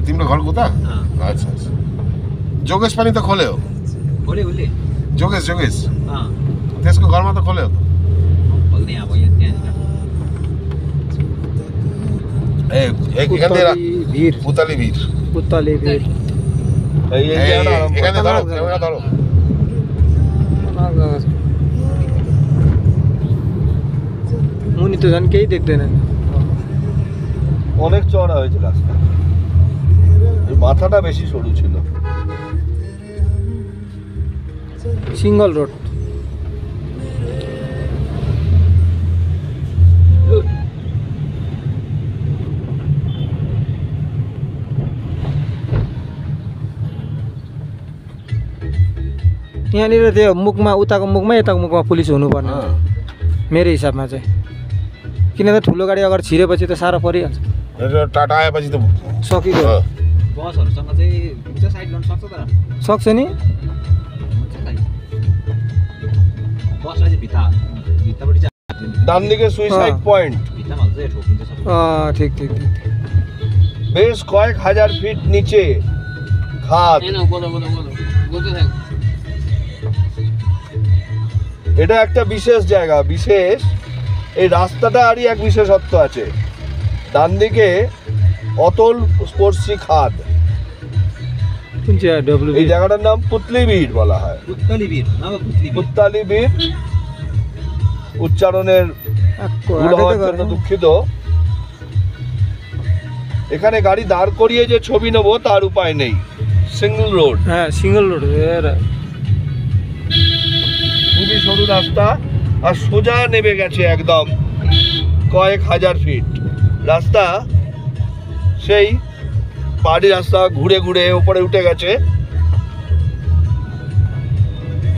तिम्रो घर उता अच्छा अच्छा जोगेश पनि त खोल्यो जोगेश जोगेश त्यसको घरमा त खोल्यो ए एखानतिर ভিড় पुतली भिर पुतली ভিড় এখানে ধরো ক্যামেরা ধরো উনি তো জান কেই দেখতে না অনেক চওড়া হয়েছে রাস্তা মাথাটা বেশি সরু ছিল সিঙ্গল রোড यहाँनिर त्यो मुखमा उताको मुखमा यताको मुखमा पुलिस हुनुपर्ने मेरो हिसाबमा चाहिँ किन त ठुलो गाडी अगाडि छिरेपछि त साह्रो परिहाल्छ टाटा आएपछि त सकियो बसहरुसँग चाहिँ हुन्छ साइड गर्न सक्छ त सक्छ नि बस चाहिँ भित्तापट्टि चाहिँ ডান দিকে সুইসাইড পয়েন্ট भित्तामा हाल्छ ठोकिन्छ सब ठिक ठिक ठिक বেশ কয়েক হাজার ফিট নিচে খাদ এটা একটা বিশেষ জায়গা বিশেষ এই রাস্তাটারই এক বিশেষত্ব আছে ডান দিকে অতল স্পর্শী খাদ कुन चाहिँ डब्लु এই জায়গাটার নাম পুতলি বীর বলা হয় पुत्तलीवीर नभए पुत्तलीवीर পুত্তালি বীর উচ্চারণের ভুল হওয়ার জন্য দুঃখিত এখানে গাড়ি দাঁড় করিয়ে যে ছবি নেবো তার উপায় নেই সিঙ্গল রোড হ্যাঁ সিঙ্গল রোড খুবই সরু রাস্তা আর সোজা নেমে গেছে একদম কয়েক হাজার ফিট রাস্তা সেই পাহাড়ি রাস্তা ঘুরে ঘুরে উপরে উঠে গেছে